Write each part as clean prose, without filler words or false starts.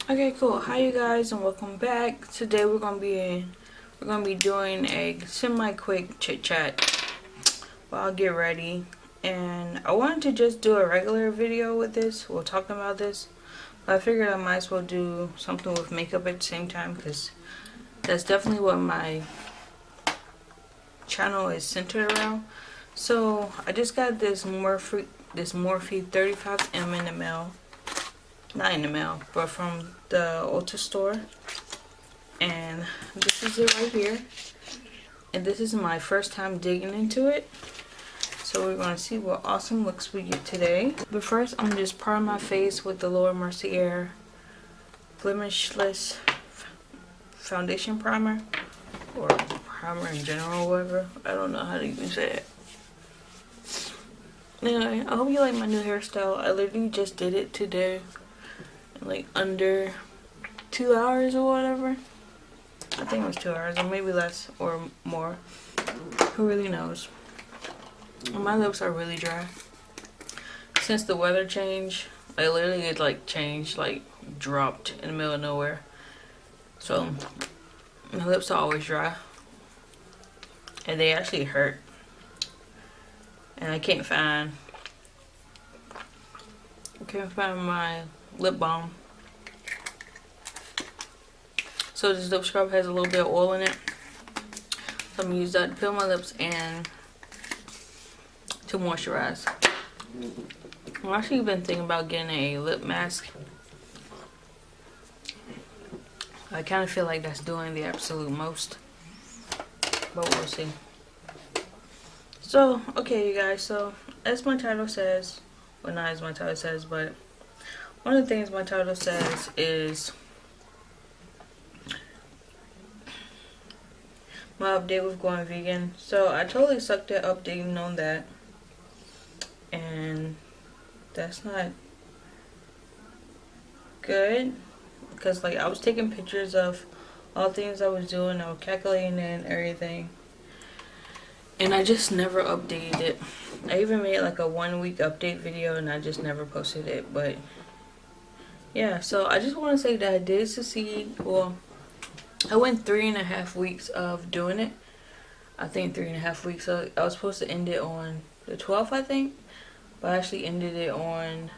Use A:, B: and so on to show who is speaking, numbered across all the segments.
A: Okay, cool. Hi you guys and welcome back. Today we're gonna be doing a semi-quick chit chat while I get ready. And I wanted to just do a regular video with this. We're talking about this. But I figured I might as well do something with makeup at the same time because that's definitely what my channel is centered around. So I just got this Morphe 35M in the mail. Not in the mail, but from the Ulta store. And this is it right here. And this is my first time digging into it. So we're going to see what awesome looks we get today. But first, I'm just priming my face with the Laura Mercier Blemishless Foundation Primer. Or primer in general, whatever. I don't know how to even say it. Anyway, I hope you like my new hairstyle. I literally just did it today. Like under 2 hours or whatever. I think it was 2 hours or maybe less or more. Who really knows? My lips are really dry. Since the weather change, I literally it like changed, like dropped in the middle of nowhere. So my lips are always dry. And they actually hurt. And I can't find my lip balm. So this lip scrub has a little bit of oil in it. So I'm gonna use that to peel my lips and to moisturize. I've actually been thinking about getting a lip mask. I kind of feel like that's doing the absolute most. But we'll see. So, okay you guys, so as my title says, well not as my title says, but one of the things my title says is my update with going vegan. So I totally sucked at updating on that. And that's not good. Because like I was taking pictures of all things I was doing. I was calculating and everything. And I just never updated it. I even made like a 1 week update video and I just never posted it. But yeah, so I just want to say that I did succeed. Well, I went 3.5 weeks of doing it. I think 3.5 weeks. So I was supposed to end it on the 12th, I think. But I actually ended it on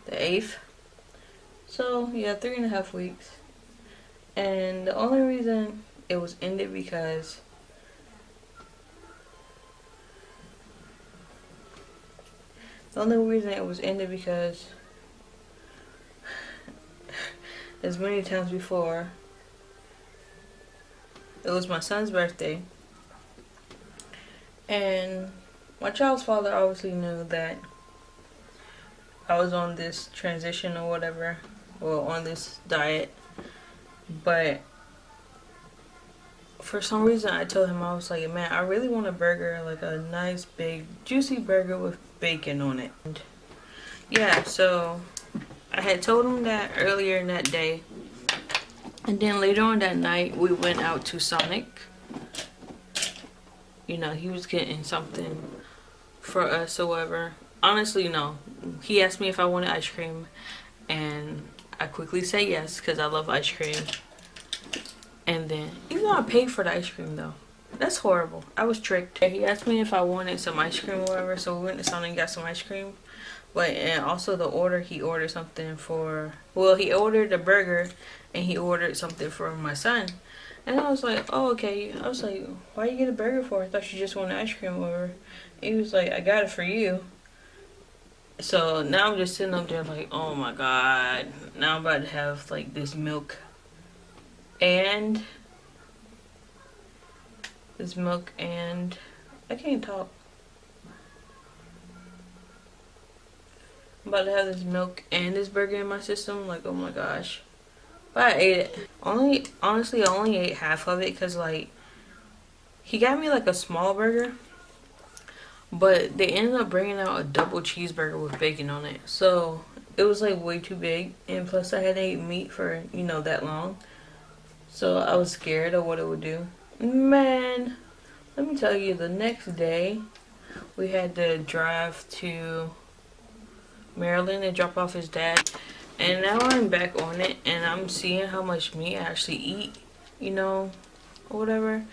A: the 8th. So yeah, 3.5 weeks. And the only reason it was ended because as many times before, it was my son's birthday, and my child's father obviously knew that I was on this transition or whatever, or on this diet, but for some reason I told him, I was like, man, I really want a burger, like a nice big juicy burger with bacon on it. And yeah, so I had told him that earlier in that day. And then later on that night, we went out to Sonic. You know, he was getting something for us or whatever. Honestly, no. He asked me if I wanted ice cream. And I quickly said yes, because I love ice cream. And then, even though I paid for the ice cream though. That's horrible. I was tricked. He asked me if I wanted some ice cream or whatever. So we went to Sonic and got some ice cream. But, and also the order, he ordered something for, well, he ordered a burger and he ordered something for my son. And I was like, oh, okay. I was like, why you get a burger for? I thought you just wanted ice cream or whatever. He was like, I got it for you. So now I'm just sitting up there like, oh my God. Now I'm about to have like this milk and I can't talk. I'm about to have this milk and this burger in my system. Like, oh my gosh. But I ate it. Honestly, I only ate half of it because, like, he got me, like, a small burger. But they ended up bringing out a double cheeseburger with bacon on it. So, it was, like, way too big. And plus, I hadn't eaten meat for, you know, that long. So, I was scared of what it would do. Man, let me tell you, the next day, we had to drive to Maryland and drop off his dad. And now I'm back on it, and I'm seeing how much meat I actually eat, you know, or whatever.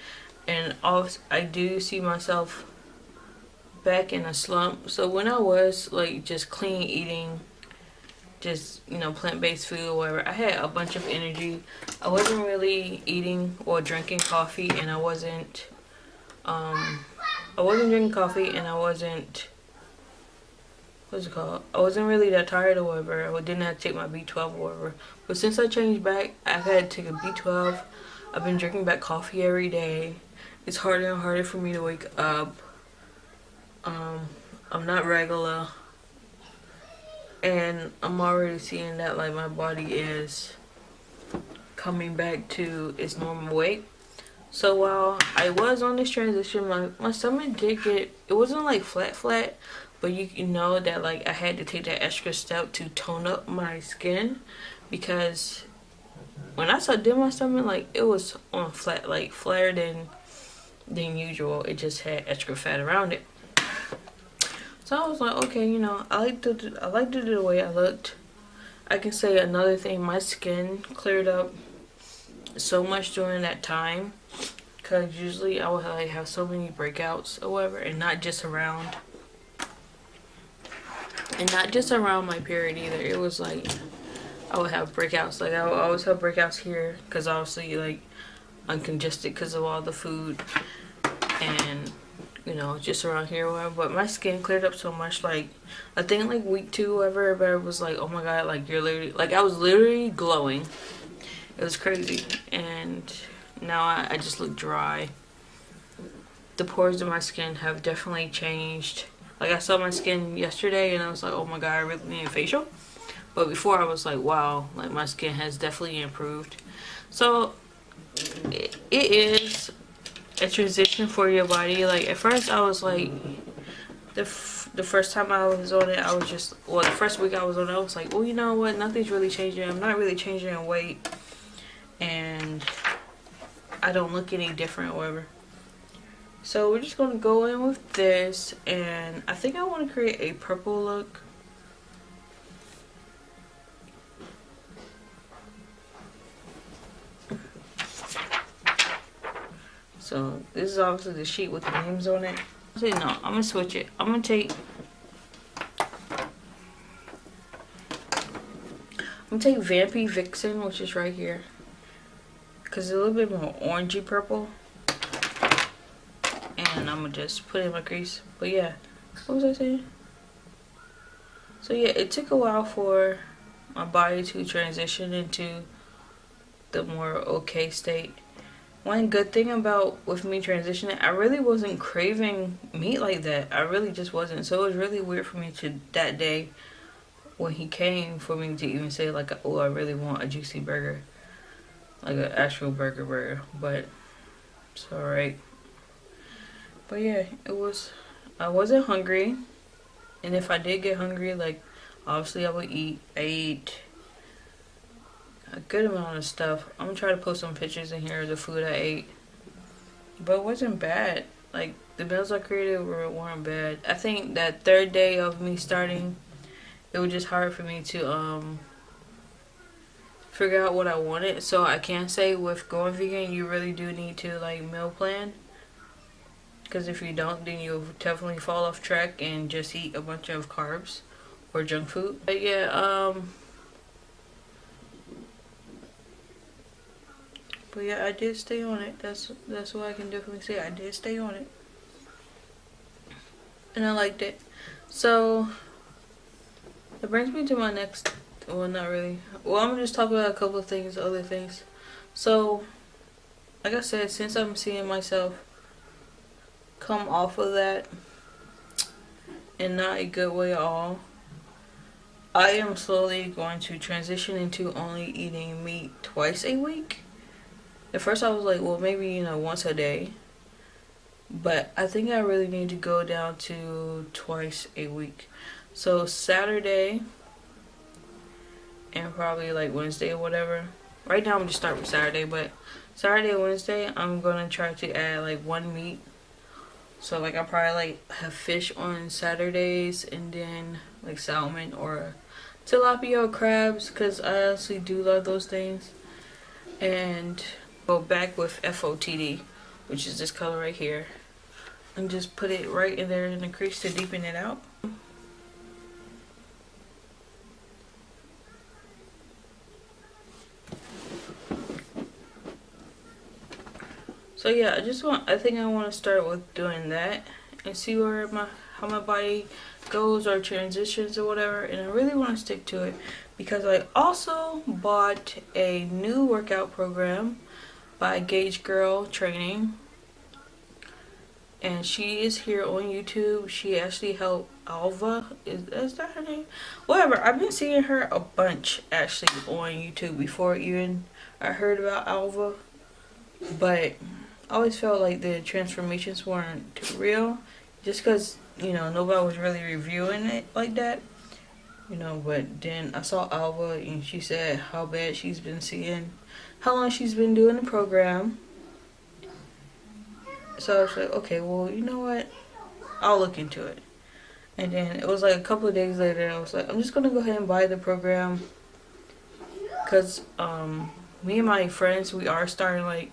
A: And also, I do see myself back in a slump. So when I was like just clean eating, just, you know, plant-based food or whatever, I had a bunch of energy. I wasn't really eating or drinking coffee, and I wasn't drinking coffee, and I wasn't, what's it called, I wasn't really that tired or whatever. I didn't have to take my B12 or whatever. But since I changed back, I've had to take a B12. I've been drinking back coffee every day. It's harder and harder for me to wake up. I'm not regular, and I'm already seeing that like my body is coming back to its normal weight. So while I was on this transition, my stomach did get, it wasn't like flat, but you know that like I had to take that extra step to tone up my skin, because when I did my stomach, like it was on flat, like flatter than usual. It just had extra fat around it. So I was like, okay, you know, I liked the way I looked. I can say another thing, my skin cleared up so much during that time, because usually I would like have so many breakouts or whatever, and not just around my period either. It was like I would have breakouts, like I would always have breakouts here, because obviously like I'm congested because of all the food, and you know, just around here or whatever. But my skin cleared up so much, like I think like week 2 whatever, everybody was like, oh my god, like you're literally, like I was literally glowing. It was crazy. And now I just look dry. The pores in my skin have definitely changed. Like I saw my skin yesterday and I was like, oh my god, I really need a facial. But before I was like, wow, like my skin has definitely improved. So it is a transition for your body. Like at first I was like, the first time I was on it, I was just, well, the first week I was on it, I was like, well, you know what, nothing's really changing. I'm not really changing in weight, and I don't look any different or whatever. So we're just gonna go in with this, and I think I want to create a purple look. So this is obviously the sheet with the names on it. So no, I'm gonna switch it. I'm gonna take Vampy Vixen, which is right here, because it's a little bit more orangey purple, and I'm gonna just put it in my crease. But yeah, what was I saying? So yeah, it took a while for my body to transition into the more okay state. One good thing about with me transitioning, I really wasn't craving meat like that. I really just wasn't. So it was really weird for me to, that day when he came, for me to even say like, oh, I really want a juicy burger, like an actual burger. But it's alright. But yeah, it was, I wasn't hungry, and if I did get hungry, like obviously I would eat. I ate a good amount of stuff. I'm gonna try to post some pictures in here of the food I ate, but it wasn't bad. Like the meals I created weren't bad. I think that third day of me starting, it was just hard for me to figure out what I wanted. So I can say with going vegan, you really do need to like meal plan, because if you don't, then you'll definitely fall off track and just eat a bunch of carbs or junk food. But yeah, but yeah, I did stay on it. That's what I can definitely say. I did stay on it, and I liked it. So that brings me to my next. Well, not really. Well, I'm gonna just talk about a couple of things, other things. So, like I said, since I'm seeing myself come off of that in not a good way at all, I am slowly going to transition into only eating meat twice a week. At first I was like, well, maybe, you know, once a day. But I think I really need to go down to twice a week. So Saturday and probably like Wednesday or whatever. Right now I'm just starting with Saturday, but Saturday and Wednesday I'm gonna try to add like one meat. So like I'll probably like have fish on Saturdays, and then like salmon or tilapia or crabs, because I honestly do love those things. And go back with FOTD, which is this color right here, and just put it right in there in the crease to deepen it out. So yeah, I think I want to start with doing that and see where how my body goes or transitions or whatever. And I really want to stick to it because I also bought a new workout program by Gauge Girl Training, and she is here on YouTube. She actually helped Alva. Is that her name? Whatever. I've been seeing her a bunch actually on YouTube before even I heard about Alva, but I always felt like the transformations weren't too real, just because, you know, nobody was really reviewing it like that, you know. But then I saw Alva, and she said how bad she's been seeing, how long she's been doing the program. So I was like, okay, well, you know what, I'll look into it. And then it was like a couple of days later, I was like, I'm just gonna go ahead and buy the program, because me and my friends, we are starting, like,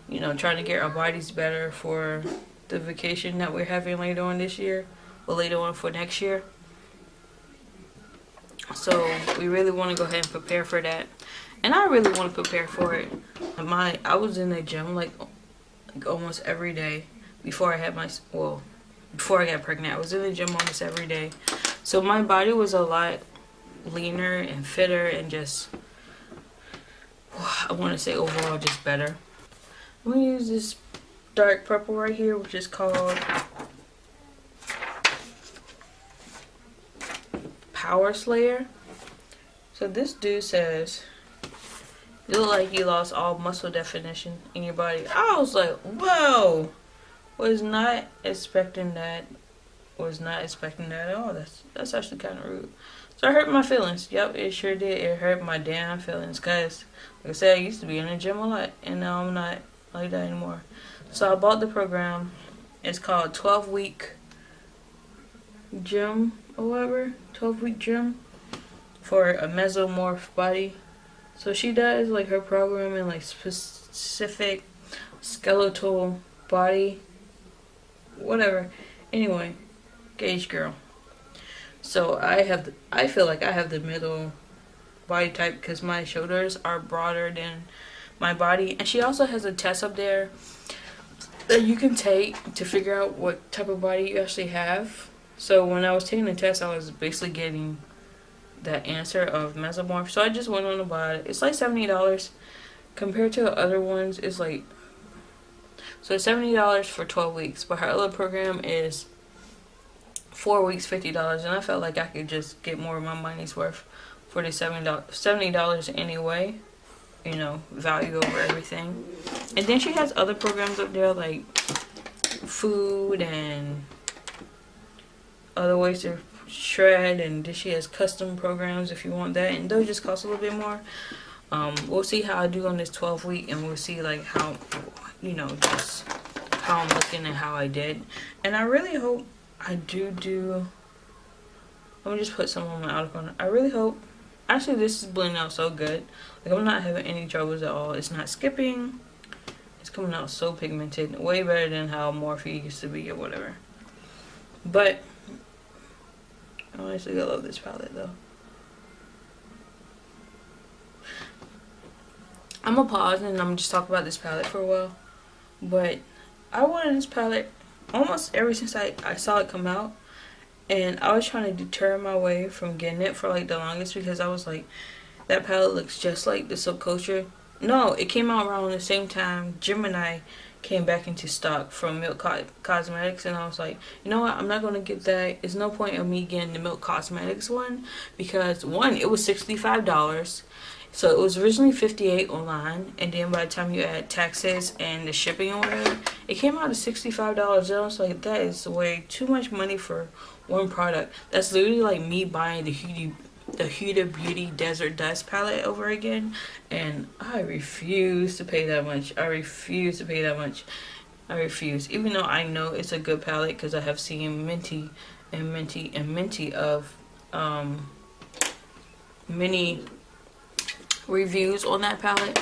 A: you know, trying to get our bodies better for the vacation that we're having later on this year, or later on for next year. So we really want to go ahead and prepare for that, and I really want to prepare for it. I was in the gym like almost every day before I had before I got pregnant. I was in the gym almost every day, so my body was a lot leaner and fitter, and just, I want to say overall just better. I'm going to use this dark purple right here, which is called Power Slayer. So this dude says, you look like you lost all muscle definition in your body. I was like, whoa! Was not expecting that. Was not expecting that at all. That's actually kind of rude. So it hurt my feelings. Yep, it sure did. It hurt my damn feelings. Because, like I said, I used to be in the gym a lot, and now I'm not like that anymore. So I bought the program. It's called 12-week gym or whatever. 12-week gym for a mesomorph body. So she does like her program in like specific skeletal body, whatever. Anyway, Gauge Girl. So I feel like I have the middle body type because my shoulders are broader than my body. And she also has a test up there that you can take to figure out what type of body you actually have. So when I was taking the test, I was basically getting that answer of mesomorph. So I just went on to buy it. It's like $70 compared to other ones. It's like, so it's $70 for 12 weeks, but her other program is 4 weeks, $50, and I felt like I could just get more of my money's worth for the $70 anyway. You know, value over everything. And then she has other programs up there like food and other ways to shred, and then she has custom programs if you want that, and those just cost a little bit more. We'll see how I do on this 12-week, and we'll see like how, you know, just how I'm looking and how I did. And I really hope I do. Let me just put some on my outer corner. I really hope. Actually, this is blending out so good. Like, I'm not having any troubles at all. It's not skipping. It's coming out so pigmented. Way better than how Morphe used to be or whatever. But honestly, I love this palette though. I'm gonna pause and I'm gonna just talk about this palette for a while. But I wanted this palette almost ever since I saw it come out. And I was trying to deter my way from getting it for like the longest because I was like, that palette looks just like the Subculture. No, it came out around the same time Gemini came back into stock from Milk Cosmetics, and I was like, you know what, I'm not going to get that. There's no point of me getting the Milk Cosmetics one because, one, it was $65. So it was originally $58 online, and then by the time you add taxes and the shipping or whatever, it came out to $65. And I was like, that is way too much money for one product. That's literally like me buying the Huda Beauty Desert Dust palette over again, and I refuse to pay that much. I refuse to pay that much. I refuse, even though I know it's a good palette because I have seen Minty of many reviews on that palette.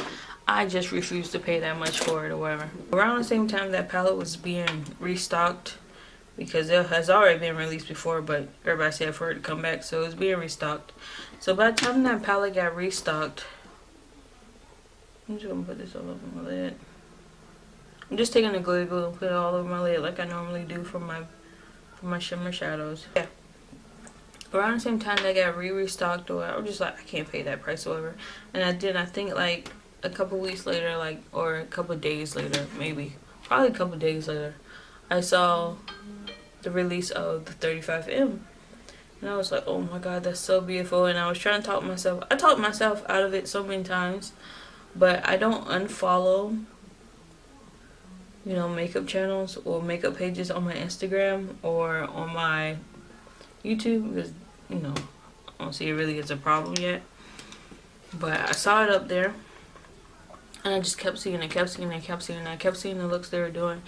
A: I just refused to pay that much for it or whatever. Around the same time that palette was being restocked, because it has already been released before, but everybody said for it to come back, so it's being restocked. So by the time that palette got restocked, I'm just gonna put this all over my lid. I'm just taking the glitter glue and put it all over my lid like I normally do for my shimmer shadows. Yeah. Around the same time that got restocked, or I was just like, I can't pay that price or whatever. And I think like a couple weeks later, like, or a couple days later, maybe, probably a couple days later, I saw the release of the 35M. And I was like, oh my god, that's so beautiful. And I was trying to talk myself, I talked myself out of it so many times, but I don't unfollow, you know, makeup channels or makeup pages on my Instagram or on my YouTube, because, you know, I don't see it really as a problem yet. But I saw it up there, and I just kept seeing it, kept seeing it, kept seeing it. I kept seeing the looks they were doing,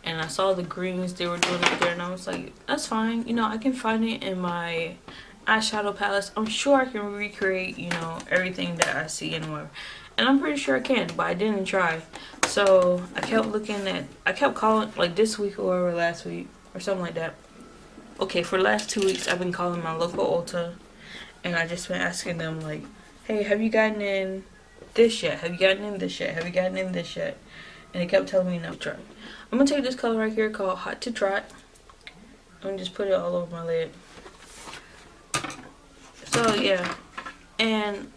A: and I saw the greens they were doing up there, and I was like, that's fine. You know, I can find it in my eyeshadow palettes. I'm sure I can recreate, you know, everything that I see and whatever. And I'm pretty sure I can, but I didn't try. So I kept looking at, I kept calling, like this week or last week or something like that. Okay, for the last 2 weeks, I've been calling my local Ulta, and I just been asking them, like, hey, have you gotten in this yet? Have you gotten in this yet? Have you gotten in this yet? And they kept telling me no. Try. I'm gonna take this color right here called Hot to Trot. I'm gonna just put it all over my lid. So yeah, and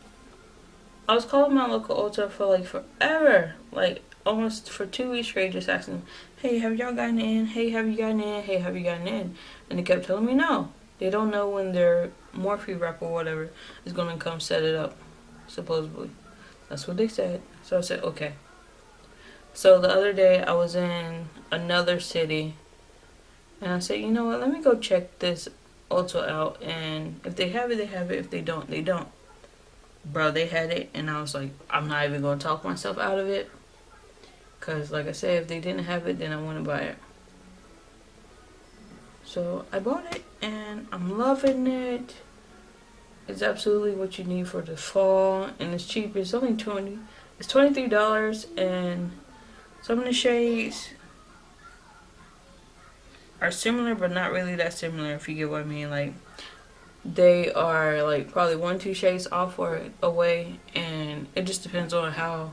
A: I was calling my local Ulta for like forever, like almost for 2 weeks straight, just asking them, hey, have y'all gotten in? Hey, have you gotten in? Hey, have you gotten in? And they kept telling me no. They don't know when their Morphe rep or whatever is gonna come set it up, supposedly. That's what they said. So I said, okay. So the other day I was in another city, and I said, you know what, let me go check this Ulta out, and if they have it, they have it. If they don't, they don't. Bro, they had it, and I was like, I'm not even gonna talk myself out of it, because like I said, if they didn't have it, then I wouldn't buy it. So I bought it, and I'm loving it. It's absolutely what you need for the fall, and it's cheap. It's only it's $23, and some of the shades are similar, but not really that similar, if you get what I mean. Like, they are like probably 1-2 shades off or away, and it just depends on how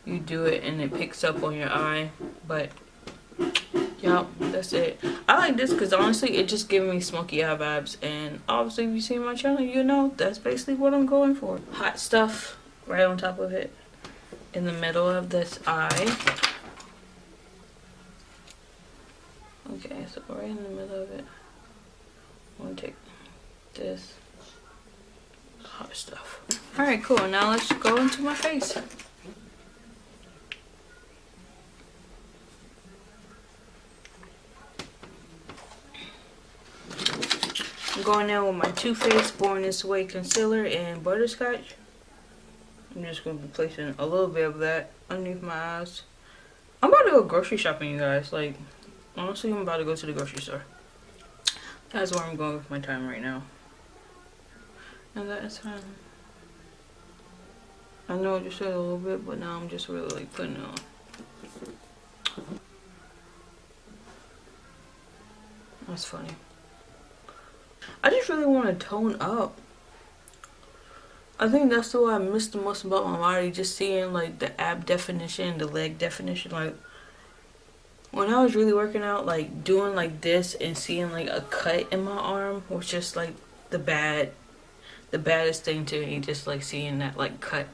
A: you do it, and it picks up on your eye. But yep, that's it. I like this because honestly it just gives me smoky eye vibes, and obviously if you see my channel, you know that's basically what I'm going for. Hot stuff right on top of it in the middle of this eye. Okay, so right in the middle of it, I'm gonna take this hot stuff. Alright, cool. Now let's go into my face. I'm going in with my Too Faced Born This Way concealer and butterscotch. I'm just going to be placing a little bit of that underneath my eyes. I'm about to go grocery shopping, you guys. Like, honestly, I'm about to go to the grocery store. That's where I'm going with my time right now. And that's fine. I know I just said a little bit, but now I'm just really like putting it on. That's funny. I just really want to tone up. I think that's what I miss the most about my body. Just seeing like the ab definition, the leg definition. Like when I was really working out, like doing like this and seeing like a cut in my arm was just like the baddest thing to me. Just like seeing that like cut.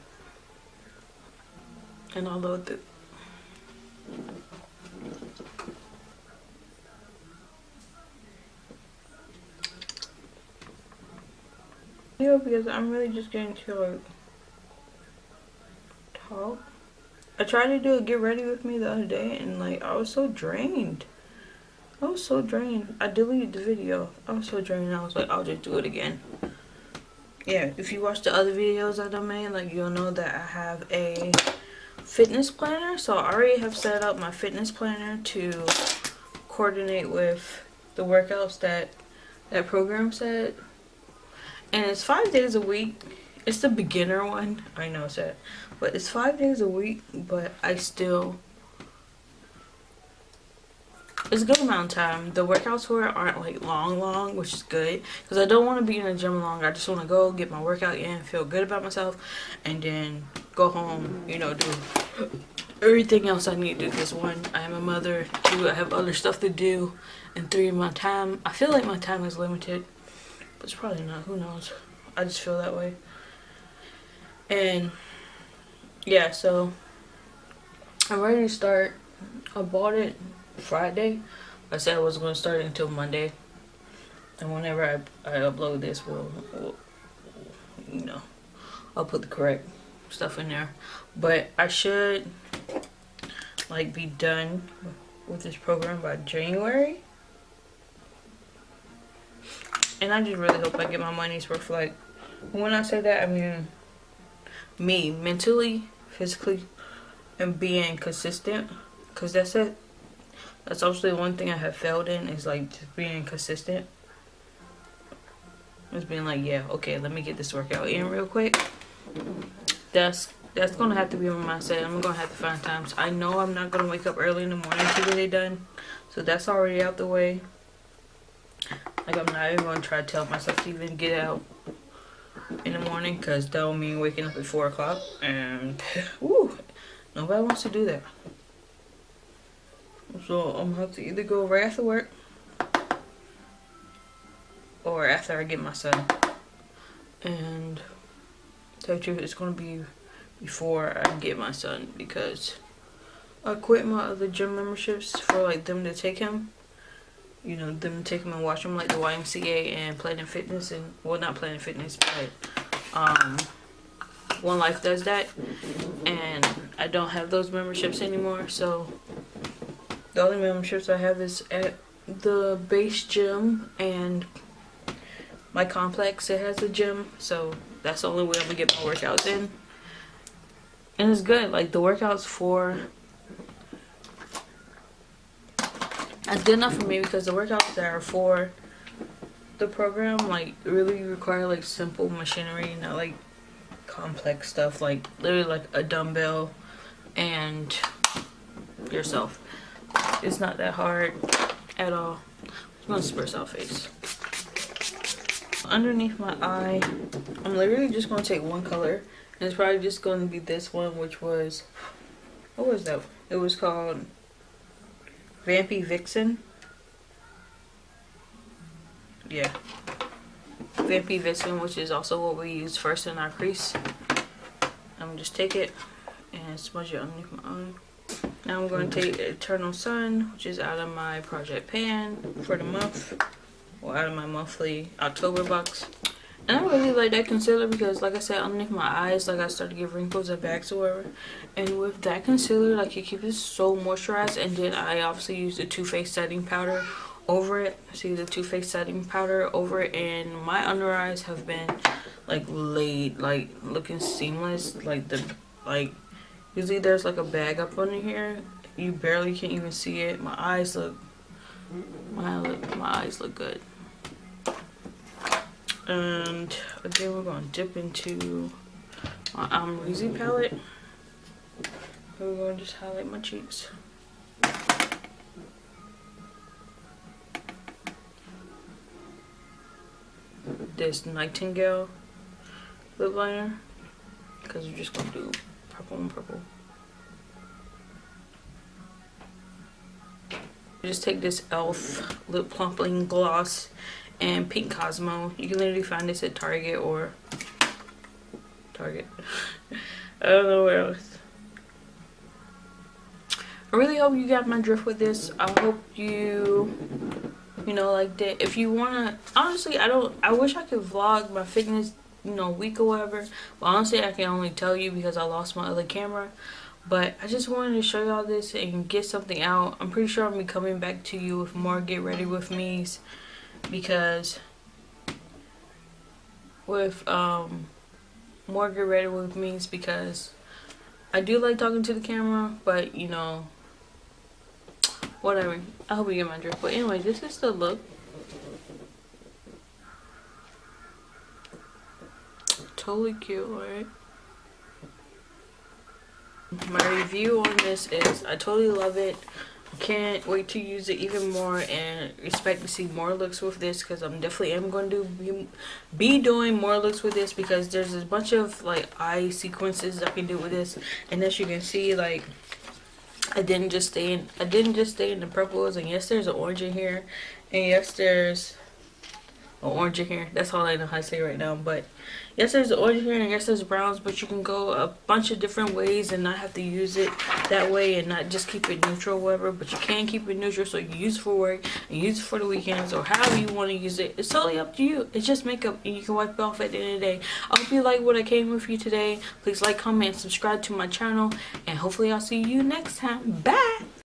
A: And although the because I'm really just getting to like talk. I tried to do a get ready with me the other day, and like I was so drained. I was so drained. I deleted the video. I was so drained. I was like, I'll just do it again. Yeah, if you watch the other videos that I made, like you'll know that I have a fitness planner. So I already have set up my fitness planner to coordinate with the workouts that program said. And it's 5 days a week, It's the beginner one. I know it's that. But it's 5 days a week, but I still... It's a good amount of time. The workouts for it aren't like long, which is good. Because I don't want to be in the gym long. I just want to go get my workout in, feel good about myself, and then go home, you know, do everything else I need to do. Because 1, I am a mother. 2, I have other stuff to do. And 3, my time. I feel like my time is limited. But it's probably not. Who knows? I just feel that way. And yeah, so I'm ready to start. I bought it Friday. I said I wasn't going to start it until Monday. And whenever I upload this, we'll, you know, I'll put the correct stuff in there. But I should like be done with this program by January. And I just really hope I get my money's worth. Like, when I say that, I mean me, mentally, physically, and being consistent. Because that's it. That's actually one thing I have failed in, is like just being consistent. Just being like, yeah, okay, let me get this workout in real quick. That's gonna have to be my mindset. I'm gonna have to find times. I know I'm not gonna wake up early in the morning to get it done. So that's already out the way. Like, I'm not even gonna try to tell myself to even get out in the morning, because that don't mean waking up at 4 o'clock. And woo, nobody wants to do that. So I'm gonna have to either go right after work or after I get my son. And to tell you the truth, it's gonna be before I get my son, because I quit my other gym memberships for like them to take him. You know, them to take him and watch him, like the YMCA and Planet Fitness, and well, not Planet Fitness, but One Life does that, and I don't have those memberships anymore. So the only memberships I have is at the base gym and my complex. It has a gym, so that's the only way I'm gonna get my workouts in. And it's good. Like, the workouts for... That's good enough for me, because the workouts that are for the program, like, really require, like, simple machinery, not, like, complex stuff. Like, literally, like, a dumbbell and yourself. It's not that hard at all. I'm gonna spruce out face. Underneath my eye, I'm literally just gonna take one color. And it's probably just gonna be this one, which was... What was that? It was called... Vampy Vixen. Yeah. Vampy Vixen, which is also what we use first in our crease. I'm gonna just take it and smudge it underneath my eye. Now I'm going to take Eternal Sun, which is out of my project pan for the month. Or out of my monthly October box. And I really like that concealer because, like I said, underneath my eyes, like, I started to get wrinkles and bags or whatever. And with that concealer, like, it keeps it so moisturized. And then I obviously use the Too Faced setting powder over it. See, the Too Faced setting powder over it. And my under eyes have been, like, laid, like, looking seamless. Like, usually there's, like, a bag up under here. You barely can even see it. My eyes look good. And again, we're going to dip into my Amrezy palette. We're going to just highlight my cheeks. This Nightengale lip liner, because we're just going to do purple and purple. Just take this e.l.f. lip plumping gloss and pink Cosmo. You can literally find this at Target or Target. I don't know where else. I really hope you got my drift with this. I hope you liked it. If you wanna, honestly, I wish I could vlog my fitness, week or whatever. But honestly, I can only tell you because I lost my other camera. But I just wanted to show y'all this and get something out. I'm pretty sure I'm gonna be coming back to you with more Get Ready With Me's. Because with more Get Ready With Me's, because I do like talking to the camera, but whatever. I hope you get my drift. But anyway, this is the look. totally cute, right? My review on this is I totally love it. Can't wait to use it even more and expect to see more looks with this, because I'm definitely am going to be doing more looks with this, because there's a bunch of like eye sequences I can do with this. And as you can see, like I didn't just stay in the purples, and yes there's an orange in here, and yes there's an orange in here. That's all I know how to say right now. But yes there's an orange here, and yes there's browns, but you can go a bunch of different ways and not have to use it that way, and not just keep it neutral or whatever. But you can keep it neutral, so you can use it for work and use it for the weekends, or however you want to use it. It's totally up to you. It's just makeup, and you can wipe it off at the end of the day. I hope you like what I came with you today. Please like, comment, and subscribe to my channel, and hopefully I'll see you next time. Bye.